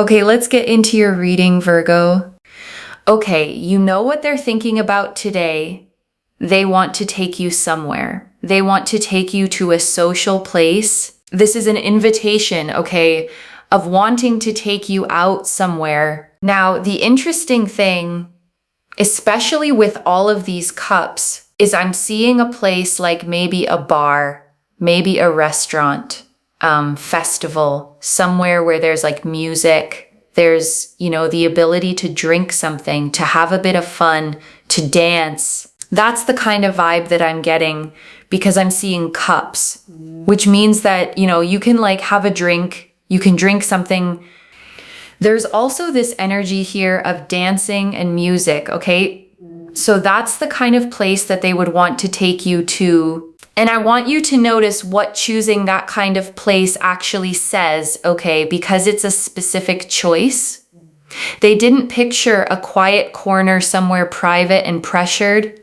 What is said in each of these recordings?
Okay, let's get into your reading, Virgo. Okay, you know what they're thinking about today. They want to take you somewhere. They want to take you to a social place. This is an invitation, okay, of wanting to take you out somewhere. Now, the interesting thing, especially with all of these cups, is I'm seeing a place like maybe a bar, maybe a restaurant, festival, somewhere where there's like music. There's, the ability to drink something, to have a bit of fun, to dance. That's the kind of vibe that I'm getting because I'm seeing cups, which means that, you can like have a drink, you can drink something. There's also this energy here of dancing and music, okay? So that's the kind of place that they would want to take you to. And I want you to notice what choosing that kind of place actually says, okay? Because it's a specific choice. They didn't picture a quiet corner somewhere private and pressured.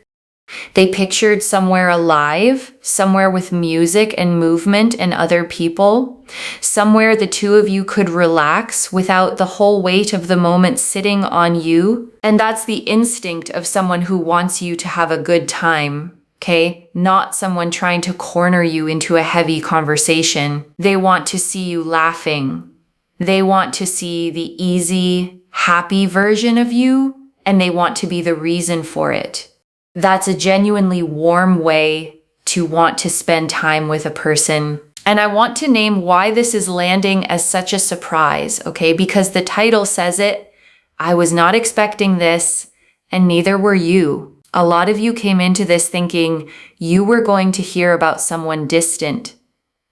They pictured somewhere alive, somewhere with music and movement and other people, somewhere the two of you could relax without the whole weight of the moment sitting on you. And that's the instinct of someone who wants you to have a good time, okay? Not someone trying to corner you into a heavy conversation. They want to see you laughing. They want to see the easy, happy version of you, and they want to be the reason for it. That's a genuinely warm way to want to spend time with a person. And I want to name why this is landing as such a surprise, okay? Because the title says it. I was not expecting this, and neither were you. A lot of you came into this thinking you were going to hear about someone distant,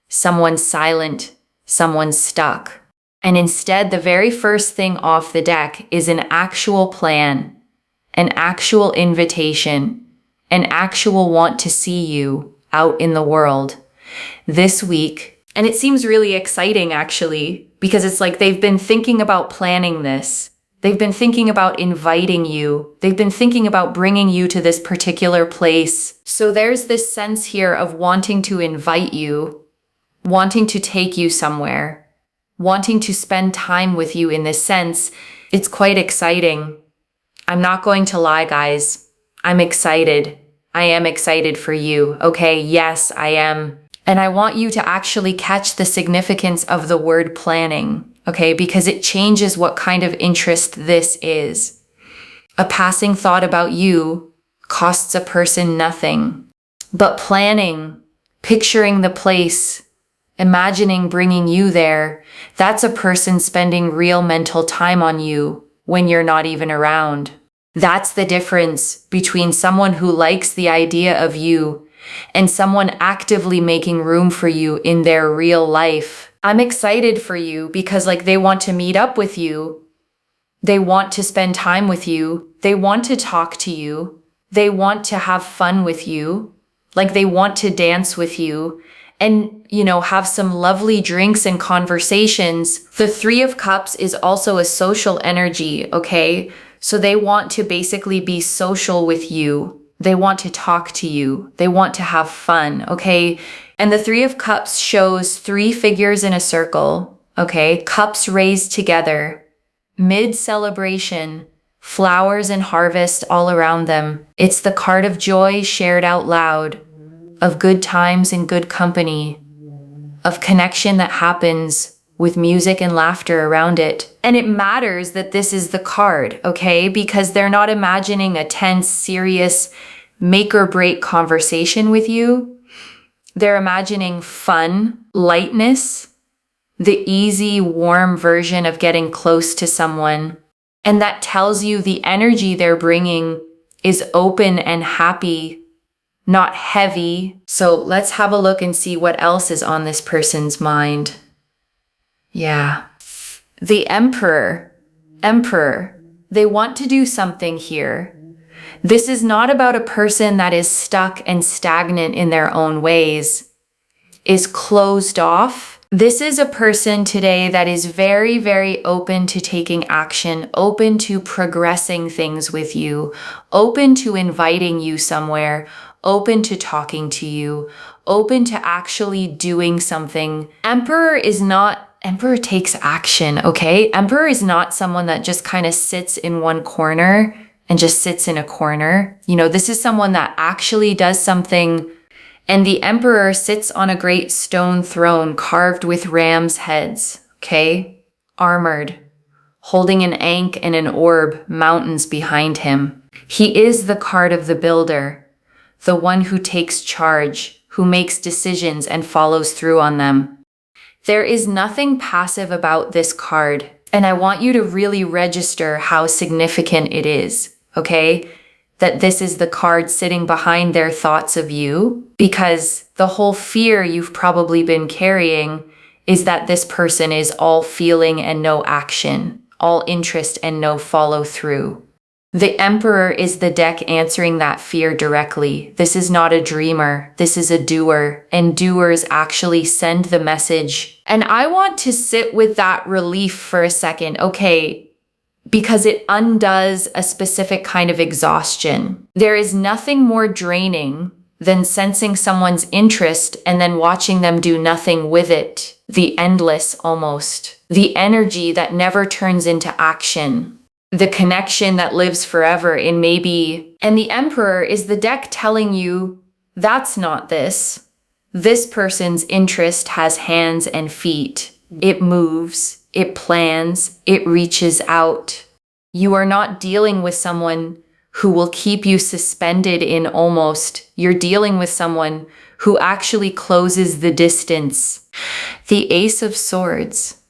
someone silent, someone stuck. And instead, the very first thing off the deck is an actual plan, an actual invitation, an actual want to see you out in the world this week. And it seems really exciting, actually, because it's like they've been thinking about planning this. They've been thinking about inviting you. They've been thinking about bringing you to this particular place. So there's this sense here of wanting to invite you, wanting to take you somewhere, wanting to spend time with you in this sense. It's quite exciting. I'm not going to lie, guys. I'm excited. I am excited for you. Okay, yes, I am. And I want you to actually catch the significance of the word planning, okay? Because it changes what kind of interest this is. A passing thought about you costs a person nothing. But planning, picturing the place, imagining bringing you there, that's a person spending real mental time on you when you're not even around. That's the difference between someone who likes the idea of you and someone actively making room for you in their real life. I'm excited for you because they want to meet up with you. They want to spend time with you. They want to talk to you. They want to have fun with you. They want to dance with you and, have some lovely drinks and conversations. The Three of Cups is also a social energy, okay? So they want to basically be social with you. They want to talk to you. They want to have fun, okay? And the Three of Cups shows three figures in a circle, okay? Cups raised together, mid-celebration, flowers and harvest all around them. It's the card of joy shared out loud, of good times and good company, of connection that happens with music and laughter around it. And it matters that this is the card, okay? Because they're not imagining a tense, serious, make or break conversation with you. They're imagining fun, lightness, the easy, warm version of getting close to someone. And that tells you the energy they're bringing is open and happy, not heavy. So let's have a look and see what else is on this person's mind. Yeah. The Emperor. They want to do something here. This is not about a person that is stuck and stagnant in their own ways, is closed off. This is a person today that is very, very open to taking action, open to progressing things with you, open to inviting you somewhere, open to talking to you, open to actually doing something. Emperor is not Emperor takes action, okay? Emperor is not someone that just kind of sits in one corner and just sits in a corner. This is someone that actually does something. And the Emperor sits on a great stone throne carved with ram's heads, okay? Armored, holding an ankh and an orb, mountains behind him. He is the card of the builder, the one who takes charge, who makes decisions and follows through on them. There is nothing passive about this card, and I want you to really register how significant it is, okay? That this is the card sitting behind their thoughts of you, because the whole fear you've probably been carrying is that this person is all feeling and no action, all interest and no follow through. The Emperor is the deck answering that fear directly. This is not a dreamer. This is a doer, and doers actually send the message. And I want to sit with that relief for a second, okay, because it undoes a specific kind of exhaustion. There is nothing more draining than sensing someone's interest and then watching them do nothing with it. The endless almost. The energy that never turns into action. The connection that lives forever in maybe. And the Emperor is the deck telling you, that's not this. This person's interest has hands and feet. It moves, it plans, it reaches out. You are not dealing with someone who will keep you suspended in almost. You're dealing with someone who actually closes the distance. The Ace of Swords.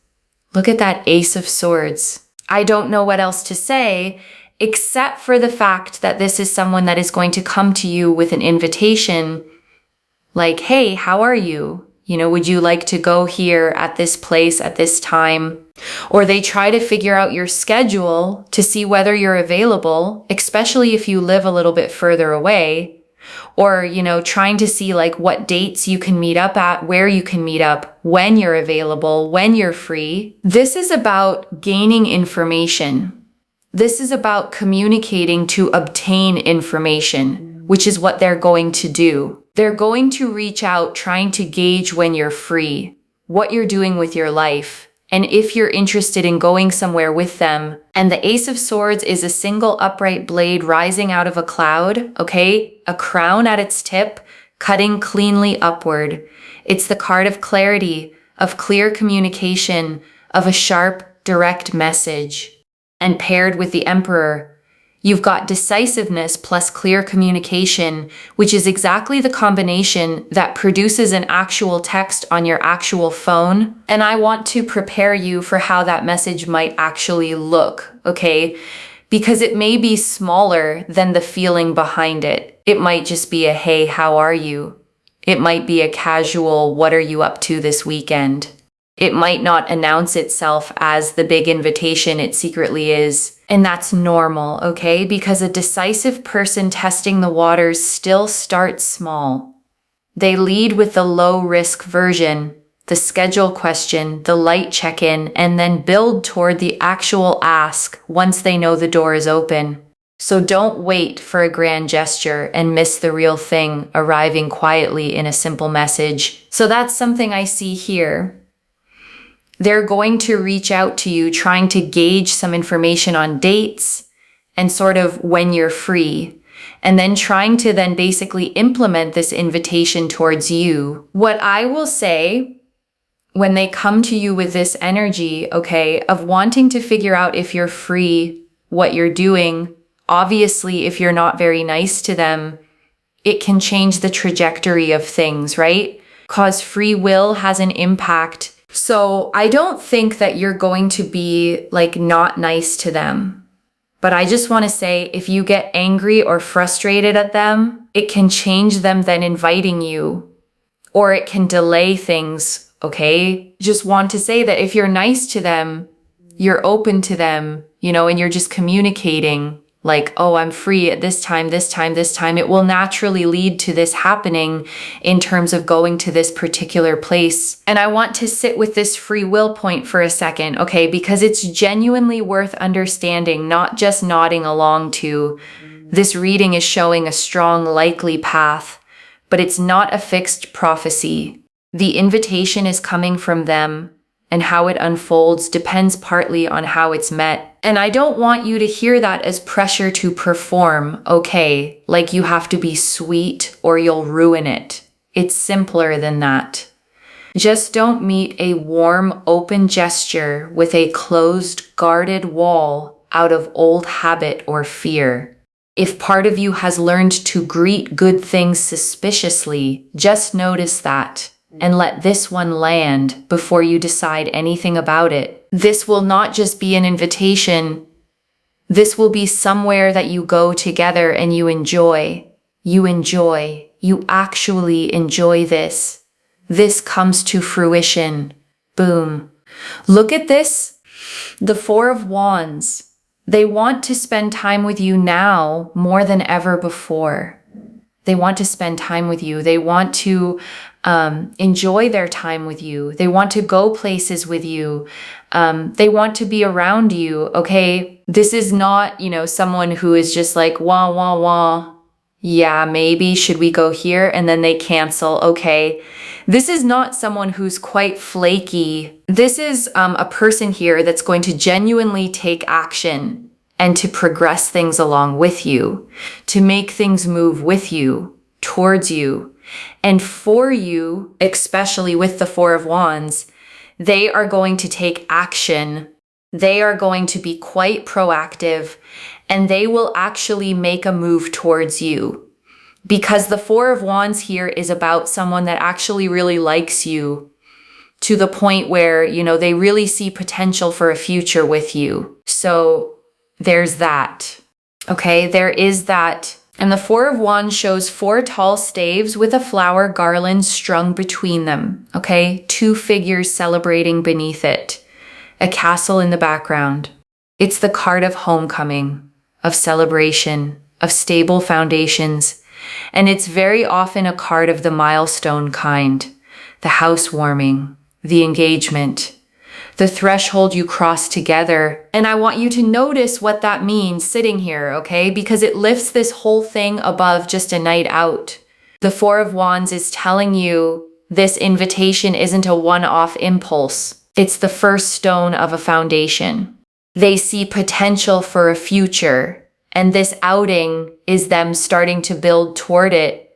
Look at that Ace of Swords. I don't know what else to say, except for the fact that this is someone that is going to come to you with an invitation like, hey, how are you? Would you like to go here at this place at this time? Or they try to figure out your schedule to see whether you're available, especially if you live a little bit further away. Or, trying to see like what dates you can meet up at, where you can meet up, when you're available, when you're free. This is about gaining information. This is about communicating to obtain information, which is what they're going to do. They're going to reach out trying to gauge when you're free, what you're doing with your life, and if you're interested in going somewhere with them. And the Ace of Swords is a single upright blade rising out of a cloud, okay? A crown at its tip, cutting cleanly upward. It's the card of clarity, of clear communication, of a sharp, direct message. And paired with the Emperor, you've got decisiveness plus clear communication, which is exactly the combination that produces an actual text on your actual phone. And I want to prepare you for how that message might actually look, okay? Because it may be smaller than the feeling behind it. It might just be a, hey, how are you? It might be a casual, what are you up to this weekend? It might not announce itself as the big invitation it secretly is. And that's normal, okay? Because a decisive person testing the waters still starts small. They lead with the low-risk version, the schedule question, the light check-in, and then build toward the actual ask once they know the door is open. So don't wait for a grand gesture and miss the real thing arriving quietly in a simple message. So that's something I see here. They're going to reach out to you trying to gauge some information on dates and sort of when you're free, and then trying to then basically implement this invitation towards you. What I will say when they come to you with this energy, okay, of wanting to figure out if you're free, what you're doing, obviously if you're not very nice to them, it can change the trajectory of things, right? Because free will has an impact. So I don't think that you're going to be like not nice to them. But I just want to say, if you get angry or frustrated at them, it can change them then inviting you, or it can delay things, okay? Just want to say that if you're nice to them, you're open to them, and you're just communicating like, oh, I'm free at this time, it will naturally lead to this happening in terms of going to this particular place. And I want to sit with this free will point for a second, okay? Because it's genuinely worth understanding, not just nodding along to. This reading is showing a strong, likely path, but it's not a fixed prophecy. The invitation is coming from them, and how it unfolds depends partly on how it's met. And I don't want you to hear that as pressure to perform, okay? Like you have to be sweet or you'll ruin it. It's simpler than that. Just don't meet a warm, open gesture with a closed, guarded wall out of old habit or fear. If part of you has learned to greet good things suspiciously, just notice that and let this one land before you decide anything about it. This will not just be an invitation. This will be somewhere that you go together and you enjoy. You actually enjoy this. This comes to fruition. Boom. Look at this. The Four of Wands. They want to spend time with you now more than ever before. They want to spend time with you. They want to enjoy their time with you. They want to go places with you. They want to be around you, okay? This is not, someone who is just like, wah, wah, wah. Yeah, maybe, should we go here? And then they cancel, okay. This is not someone who's quite flaky. This is a person here that's going to genuinely take action and to progress things along with you, to make things move with you, towards you. And for you, especially with the Four of Wands, they are going to take action. They are going to be quite proactive, and they will actually make a move towards you. Because the Four of Wands here is about someone that actually really likes you to the point where, they really see potential for a future with you. So there's that. Okay, there is that. And the Four of Wands shows 4 tall staves with a flower garland strung between them. Okay, 2 figures celebrating beneath it. A castle in the background. It's the card of homecoming, of celebration, of stable foundations. And it's very often a card of the milestone kind, the housewarming, the engagement, the threshold you cross together. And I want you to notice what that means sitting here, okay? Because it lifts this whole thing above just a night out. The Four of Wands is telling you this invitation isn't a one-off impulse. It's the first stone of a foundation. They see potential for a future. And this outing is them starting to build toward it,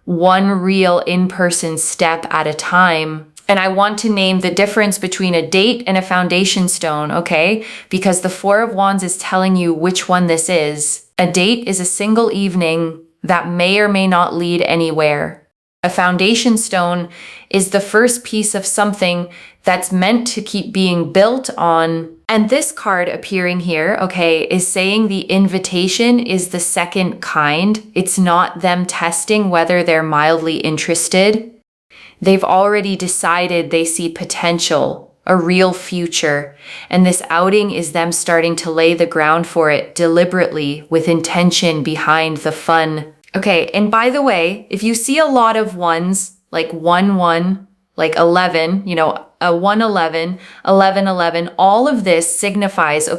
one real in-person step at a time. And I want to name the difference between a date and a foundation stone, okay? Because the Four of Wands is telling you which one this is. A date is a single evening that may or may not lead anywhere. A foundation stone is the first piece of something that's meant to keep being built on. And this card appearing here, okay, is saying the invitation is the second kind. It's not them testing whether they're mildly interested. They've already decided they see potential, a real future, and this outing is them starting to lay the ground for it deliberately with intention behind the fun. Okay, and by the way, if you see a lot of ones, like 1-1, like 11, a 1-11, 11-11, all of this signifies,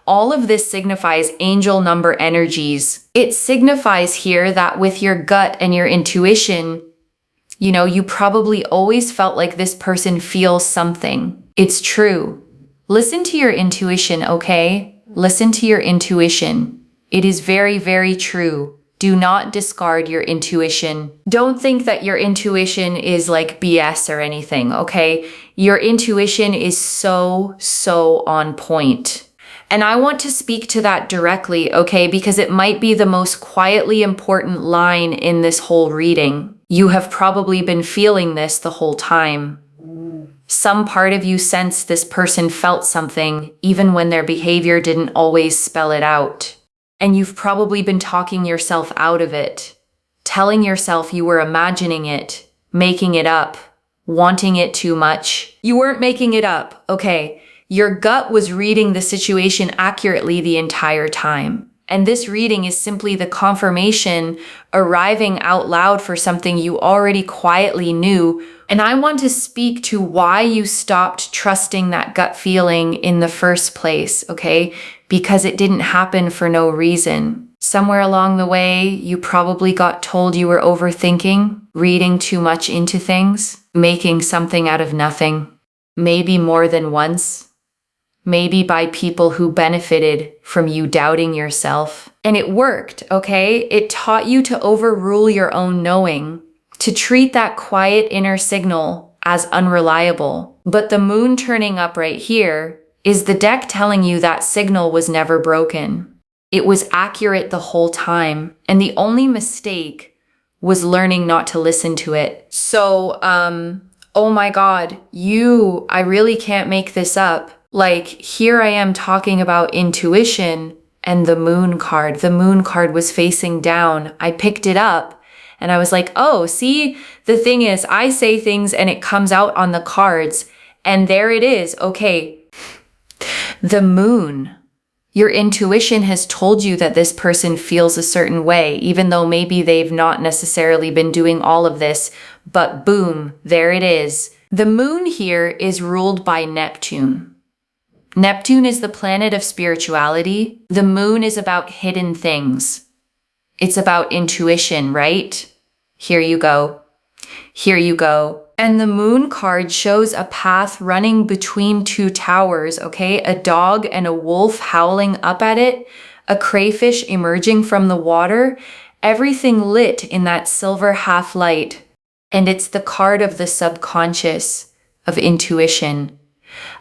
all of this signifies angel number energies. It signifies here that with your gut and your intuition, you probably always felt like this person feels something. It's true. Listen to your intuition, okay? Listen to your intuition. It is very, very true. Do not discard your intuition. Don't think that your intuition is like BS or anything, okay? Your intuition is so on point. And I want to speak to that directly, okay? Because it might be the most quietly important line in this whole reading. You have probably been feeling this the whole time. Some part of you sensed this person felt something, even when their behavior didn't always spell it out. And you've probably been talking yourself out of it, telling yourself you were imagining it, making it up, wanting it too much. You weren't making it up, okay? Your gut was reading the situation accurately the entire time. And this reading is simply the confirmation arriving out loud for something you already quietly knew. And I want to speak to why you stopped trusting that gut feeling in the first place, okay? Because it didn't happen for no reason. Somewhere along the way, you probably got told you were overthinking, reading too much into things, making something out of nothing. maybe more than once, maybe by people who benefited from you doubting yourself. And it worked, okay? It taught you to overrule your own knowing, to treat that quiet inner signal as unreliable. But the moon turning up right here is the deck telling you that signal was never broken. It was accurate the whole time, and the only mistake was learning not to listen to it. So, oh my God, I really can't make this up. Like, here I am talking about intuition and the moon card. The moon card was facing down. I picked it up and I was like, oh, see, the thing is, I say things and it comes out on the cards, and there it is. Okay, the moon. Your intuition has told you that this person feels a certain way, even though maybe they've not necessarily been doing all of this, but boom, there it is. The moon here is ruled by Neptune. Neptune is the planet of spirituality. The moon is about hidden things. It's about intuition, right? Here you go. Here you go. And the moon card shows a path running between two towers, okay? A dog and a wolf howling up at it, a crayfish emerging from the water, everything lit in that silver half light. And it's the card of the subconscious, of intuition,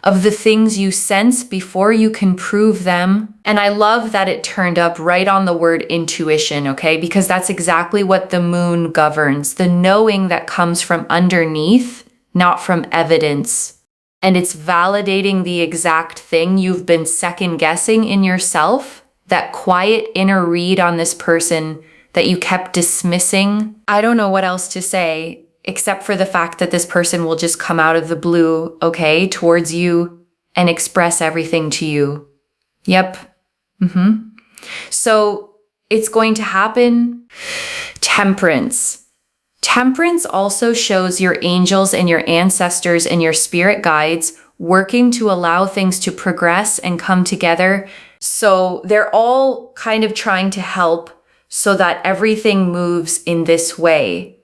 of the things you sense before you can prove them. And I love that it turned up right on the word intuition, okay? Because that's exactly what the moon governs, the knowing that comes from underneath, not from evidence. And it's validating the exact thing you've been second guessing in yourself, that quiet inner read on this person that you kept dismissing. I don't know what else to say, except for the fact that this person will just come out of the blue, okay, towards you and express everything to you. Yep. So it's going to happen. Temperance. Temperance also shows your angels and your ancestors and your spirit guides working to allow things to progress and come together. So they're all kind of trying to help so that everything moves in this way.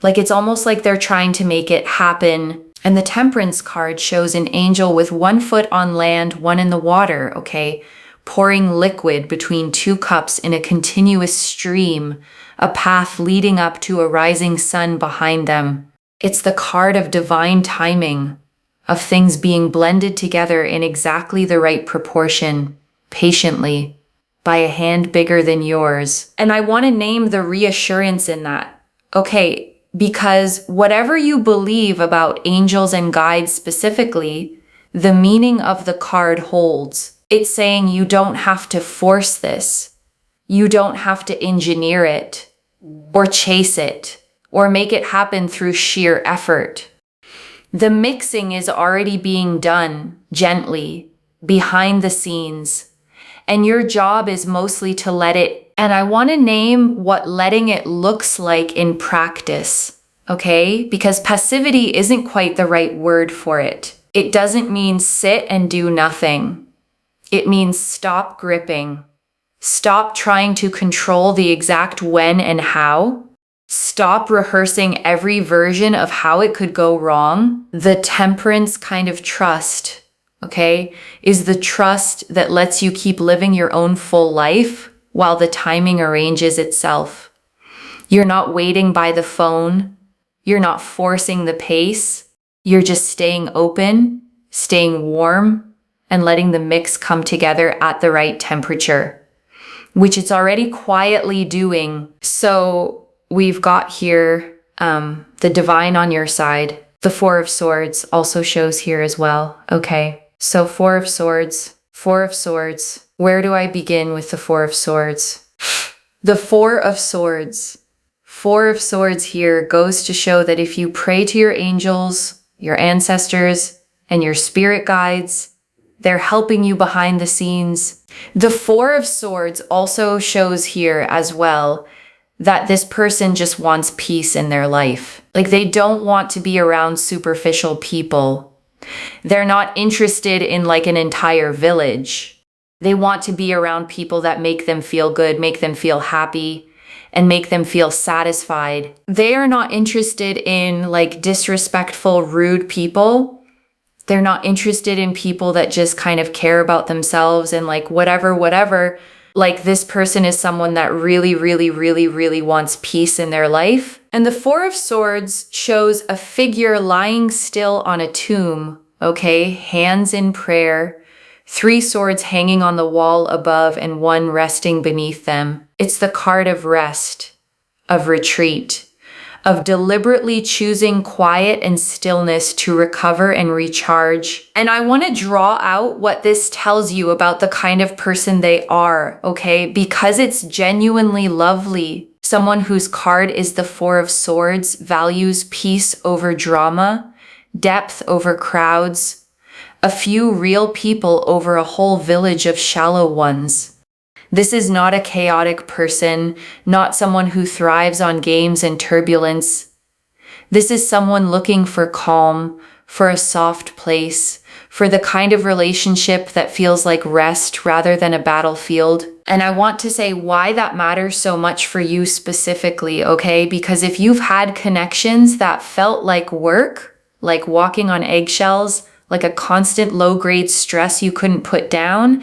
Like, it's almost like they're trying to make it happen. And the Temperance card shows an angel with one foot on land, one in the water, okay? Pouring liquid between two cups in a continuous stream, a path leading up to a rising sun behind them. It's the card of divine timing, of things being blended together in exactly the right proportion, patiently, by a hand bigger than yours. And I want to name the reassurance in that. Okay, because whatever you believe about angels and guides specifically, the meaning of the card holds. It's saying you don't have to force this. You don't have to engineer it or chase it or make it happen through sheer effort. The mixing is already being done gently behind the scenes, and your job is mostly to let it. And I want to name what letting it looks like in practice, okay? Because passivity isn't quite the right word for it. It doesn't mean sit and do nothing. It means stop gripping. Stop trying to control the exact when and how. Stop rehearsing every version of how it could go wrong. The temperance kind of trust, okay, is the trust that lets you keep living your own full life while the timing arranges itself. You're not waiting by the phone. You're not forcing the pace. You're just staying open, staying warm, and letting the mix come together at the right temperature, which it's already quietly doing. So we've got here the divine on your side. The Four of Swords also shows here as well. Okay, so Four of Swords. Where do I begin with the Four of Swords? The Four of Swords. Four of Swords here goes to show that if you pray to your angels, your ancestors, and your spirit guides, they're helping you behind the scenes. The Four of Swords also shows here as well that this person just wants peace in their life. Like, they don't want to be around superficial people. They're not interested in like an entire village. They want to be around people that make them feel good, make them feel happy, and make them feel satisfied. They are not interested in like disrespectful, rude people. They're not interested in people that just kind of care about themselves and like whatever. Like this person is someone that really wants peace in their life. And the Four of Swords shows a figure lying still on a tomb, okay? Hands in prayer, 3 swords hanging on the wall above and 1 resting beneath them. It's the card of rest, of retreat, of deliberately choosing quiet and stillness to recover and recharge. And I want to draw out what this tells you about the kind of person they are, okay? Because it's genuinely lovely. Someone whose card is the Four of Swords values peace over drama, depth over crowds, a few real people over a whole village of shallow ones. This is not a chaotic person, not someone who thrives on games and turbulence. This is someone looking for calm, for a soft place, for the kind of relationship that feels like rest rather than a battlefield. And I want to say why that matters so much for you specifically, okay? Because if you've had connections that felt like work, like walking on eggshells, like a constant low-grade stress you couldn't put down,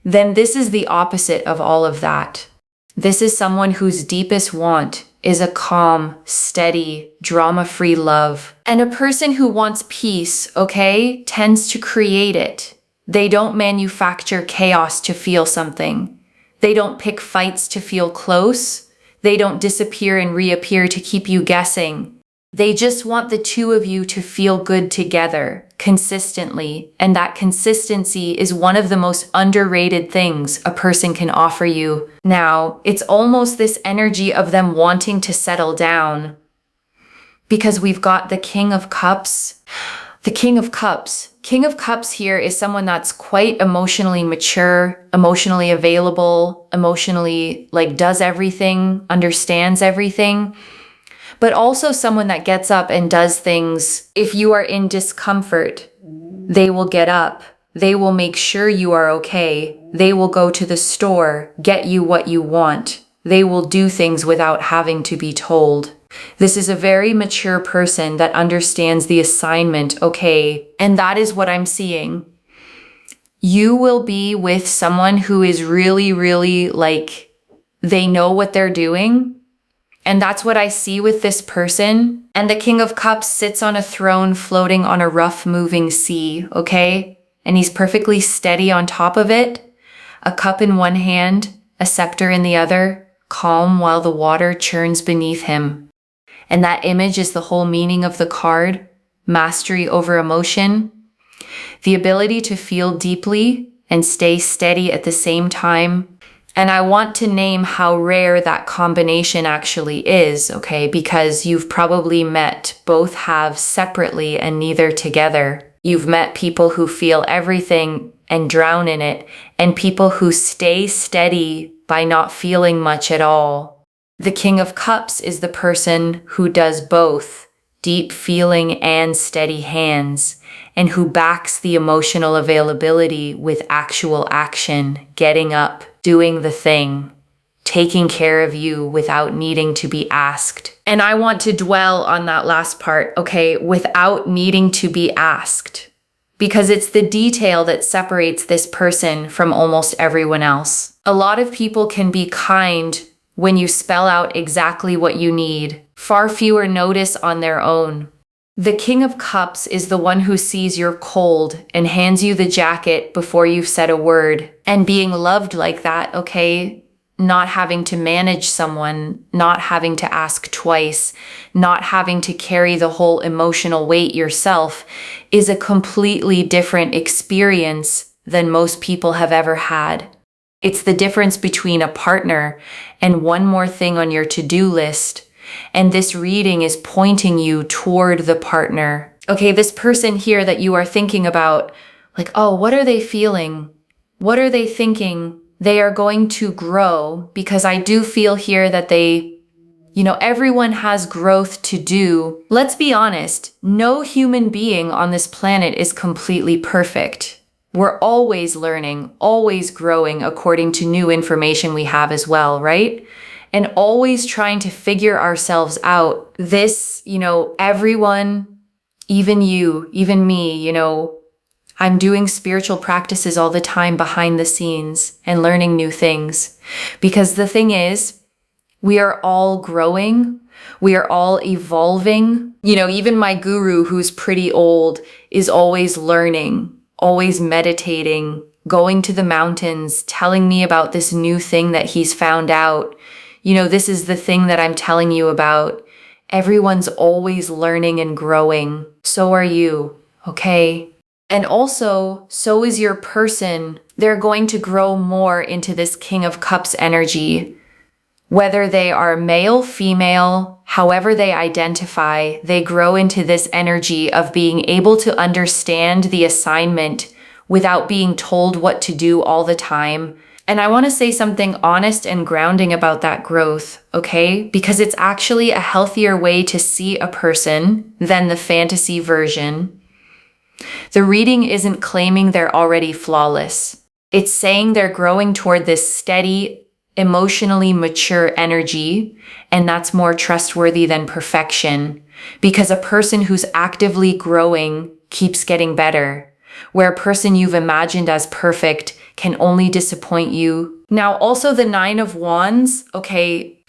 then this is the opposite of all of that. This is someone whose deepest want is a calm, steady, drama-free love. And a person who wants peace, okay, tends to create it. They don't manufacture chaos to feel something. They don't pick fights to feel close. They don't disappear and reappear to keep you guessing. They just want the two of you to feel good together, consistently, and that consistency is one of the most underrated things a person can offer you. Now, it's almost this energy of them wanting to settle down, because we've got the King of Cups. The King of Cups. King of Cups here is someone that's quite emotionally mature, emotionally available, emotionally, like, does everything, understands everything, but also someone that gets up and does things. If you are in discomfort, they will get up. They will make sure you are okay. They will go to the store, get you what you want. They will do things without having to be told. This is a very mature person that understands the assignment, okay? And that is what I'm seeing. You will be with someone who is really like, they know what they're doing. And that's what I see with this person. And the King of Cups sits on a throne floating on a rough moving sea, okay? And he's perfectly steady on top of it. A cup in one hand, a scepter in the other, calm while the water churns beneath him. And that image is the whole meaning of the card, mastery over emotion, the ability to feel deeply and stay steady at the same time. And I want to name how rare that combination actually is, okay? Because you've probably met both halves separately and neither together. You've met people who feel everything and drown in it, and people who stay steady by not feeling much at all. The King of Cups is the person who does both, deep feeling and steady hands, and who backs the emotional availability with actual action, getting up, doing the thing, taking care of you without needing to be asked. And I want to dwell on that last part, okay, without needing to be asked, because it's the detail that separates this person from almost everyone else. A lot of people can be kind when you spell out exactly what you need. Far fewer notice on their own. The King of Cups is the one who sees you're cold and hands you the jacket before you've said a word. And being loved like that, okay? Not having to manage someone, not having to ask twice, not having to carry the whole emotional weight yourself is a completely different experience than most people have ever had. It's the difference between a partner and one more thing on your to-do list. And this reading is pointing you toward the partner. Okay, this person here that you are thinking about, like, oh, what are they feeling? What are they thinking? They are going to grow, because I do feel here that everyone has growth to do. Let's be honest, no human being on this planet is completely perfect. We're always learning, always growing according to new information we have as well, right? And always trying to figure ourselves out. This, everyone, even you, even me, I'm doing spiritual practices all the time behind the scenes and learning new things. Because the thing is, we are all growing. We are all evolving. Even my guru, who's pretty old, is always learning, always meditating, going to the mountains, telling me about this new thing that he's found out. This is the thing that I'm telling you about. Everyone's always learning and growing. So are you, okay? And also, so is your person. They're going to grow more into this King of Cups energy. Whether they are male, female, however they identify, they grow into this energy of being able to understand the assignment without being told what to do all the time. And I want to say something honest and grounding about that growth, okay? Because it's actually a healthier way to see a person than the fantasy version. The reading isn't claiming they're already flawless. It's saying they're growing toward this steady, emotionally mature energy, and that's more trustworthy than perfection, because a person who's actively growing keeps getting better, where a person you've imagined as perfect can only disappoint you. Now, also the Nine of Wands, okay,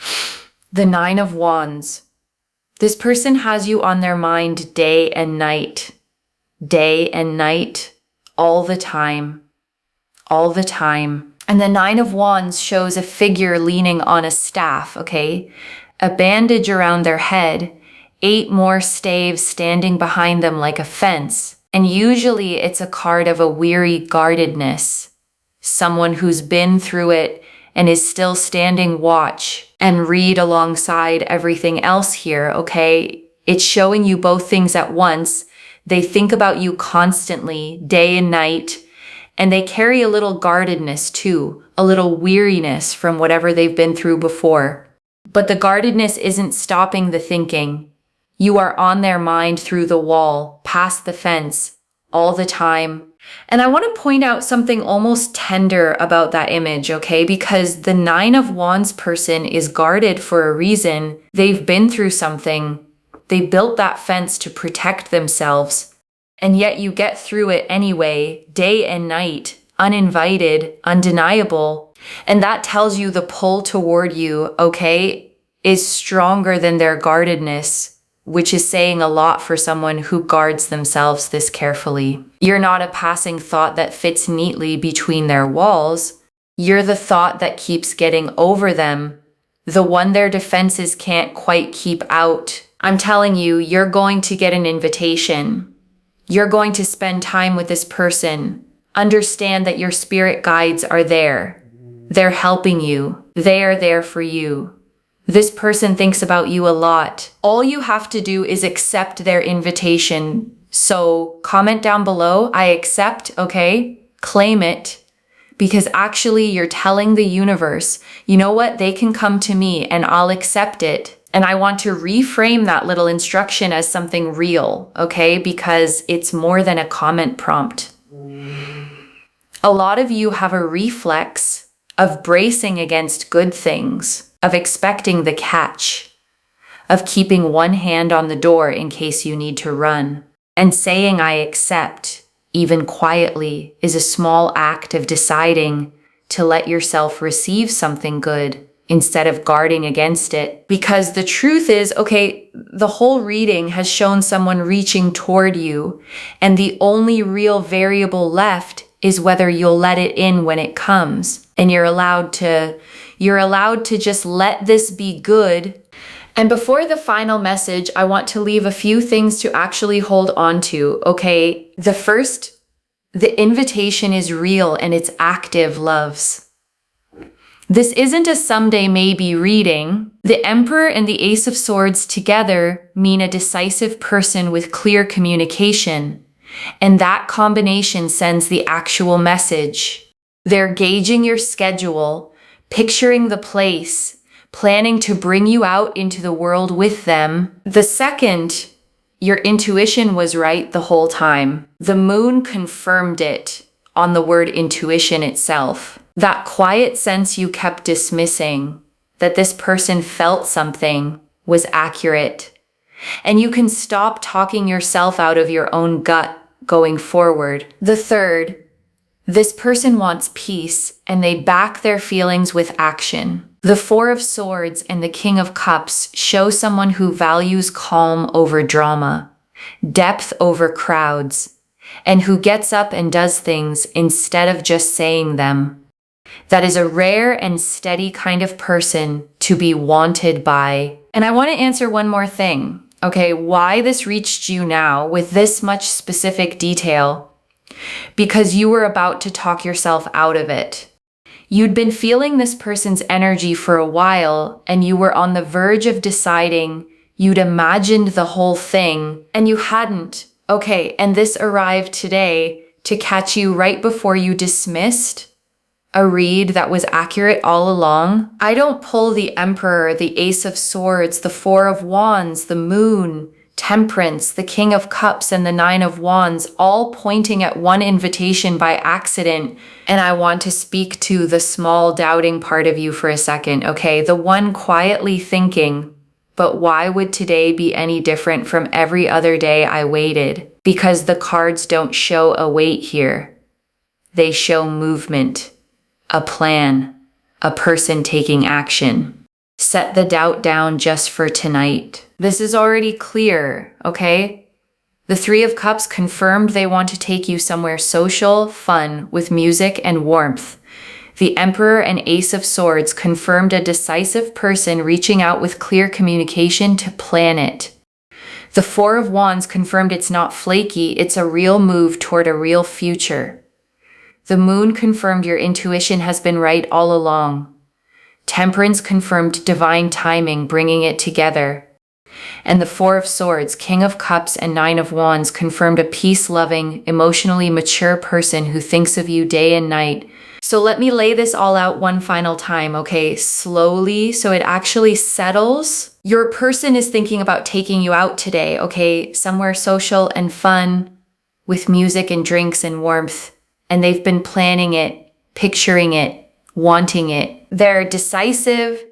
the Nine of Wands. This person has you on their mind day and night, all the time, all the time. And the Nine of Wands shows a figure leaning on a staff, okay? A bandage around their head, 8 more staves standing behind them like a fence. And usually it's a card of a weary guardedness, someone who's been through it and is still standing watch and read alongside everything else here, okay? It's showing you both things at once. They think about you constantly, day and night, and they carry a little guardedness too, a little weariness from whatever they've been through before. But the guardedness isn't stopping the thinking. You are on their mind through the wall, past the fence, all the time. And I want to point out something almost tender about that image, okay? Because the Nine of Wands person is guarded for a reason. They've been through something. They built that fence to protect themselves. And yet you get through it anyway, day and night, uninvited, undeniable. And that tells you the pull toward you, okay, is stronger than their guardedness, which is saying a lot for someone who guards themselves this carefully. You're not a passing thought that fits neatly between their walls. You're the thought that keeps getting over them, the one their defenses can't quite keep out. I'm telling you, you're going to get an invitation. You're going to spend time with this person. Understand that your spirit guides are there. They're helping you. They are there for you. This person thinks about you a lot. All you have to do is accept their invitation. So comment down below, I accept, okay? Claim it. Because actually you're telling the universe, you know what? They can come to me and I'll accept it. And I want to reframe that little instruction as something real, okay? Because it's more than a comment prompt. A lot of you have a reflex of bracing against good things, of expecting the catch, of keeping one hand on the door in case you need to run. And saying I accept, even quietly, is a small act of deciding to let yourself receive something good instead of guarding against it. Because the truth is, okay, the whole reading has shown someone reaching toward you, and the only real variable left is whether you'll let it in when it comes. And you're allowed to just let this be good. And before the final message, I want to leave a few things to actually hold on to, okay? The first, the invitation is real and it's active, loves. This isn't a someday maybe reading. The Emperor and the Ace of Swords together mean a decisive person with clear communication. And that combination sends the actual message. They're gauging your schedule, picturing the place, planning to bring you out into the world with them. The second, your intuition was right the whole time. The moon confirmed it on the word intuition itself. That quiet sense you kept dismissing, that this person felt something, was accurate. And you can stop talking yourself out of your own gut going forward. The third, this person wants peace and they back their feelings with action. The Four of Swords and the King of Cups show someone who values calm over drama, depth over crowds, and who gets up and does things instead of just saying them. That is a rare and steady kind of person to be wanted by. And I want to answer one more thing. Okay, why this reached you now with this much specific detail? Because you were about to talk yourself out of it. You'd been feeling this person's energy for a while, and you were on the verge of deciding you'd imagined the whole thing, and you hadn't. Okay, and this arrived today to catch you right before you dismissed a read that was accurate all along. I don't pull the Emperor, the Ace of Swords, the Four of Wands, the Moon, Temperance, the King of Cups, and the Nine of Wands, all pointing at one invitation by accident. And I want to speak to the small doubting part of you for a second, okay? The one quietly thinking, but why would today be any different from every other day I waited? Because the cards don't show a wait here. They show movement, a plan, a person taking action. Set the doubt down just for tonight. This is already clear, okay? The Three of Cups confirmed they want to take you somewhere social, fun, with music and warmth. The Emperor and Ace of Swords confirmed a decisive person reaching out with clear communication to plan it. The Four of Wands confirmed it's not flaky, it's a real move toward a real future. The Moon confirmed your intuition has been right all along. Temperance confirmed divine timing, bringing it together. And the Four of Swords, King of Cups, and Nine of Wands confirmed a peace-loving, emotionally mature person who thinks of you day and night. So let me lay this all out one final time, okay? Slowly, so it actually settles. Your person is thinking about taking you out today, okay? Somewhere social and fun, with music and drinks and warmth. And they've been planning it, picturing it, wanting it. They're decisive,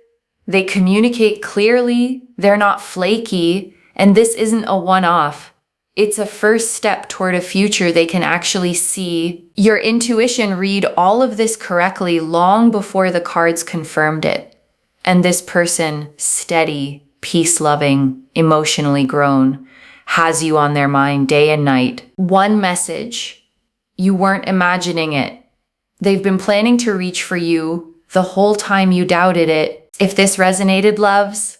they communicate clearly, they're not flaky, and this isn't a one-off. It's a first step toward a future they can actually see. Your intuition read all of this correctly long before the cards confirmed it. And this person, steady, peace-loving, emotionally grown, has you on their mind day and night. One message. You weren't imagining it. They've been planning to reach for you the whole time you doubted it. If this resonated, loves,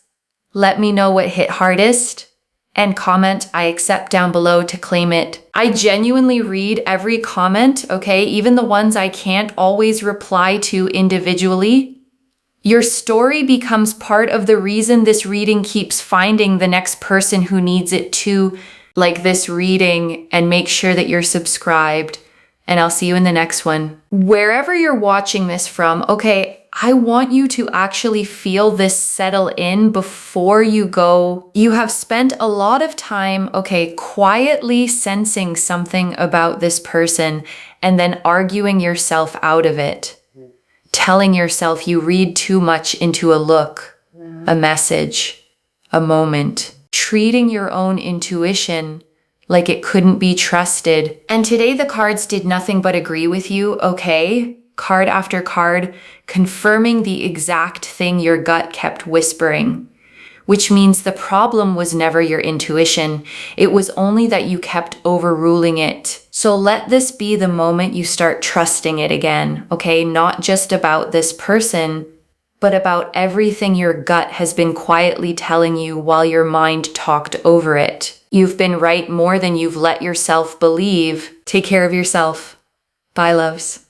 let me know what hit hardest and comment I accept down below to claim it. I genuinely read every comment, okay? Even the ones I can't always reply to individually. Your story becomes part of the reason this reading keeps finding the next person who needs it too, like this reading, and make sure that you're subscribed. And I'll see you in the next one. Wherever you're watching this from, okay, I want you to actually feel this settle in before you go. You have spent a lot of time, okay, quietly sensing something about this person and then arguing yourself out of it. Telling yourself you read too much into a look, a message, a moment. Treating your own intuition like it couldn't be trusted. And today the cards did nothing but agree with you, okay? Card after card, confirming the exact thing your gut kept whispering. Which means the problem was never your intuition. It was only that you kept overruling it. So let this be the moment you start trusting it again, okay? Not just about this person, but about everything your gut has been quietly telling you while your mind talked over it. You've been right more than you've let yourself believe. Take care of yourself. Bye, loves.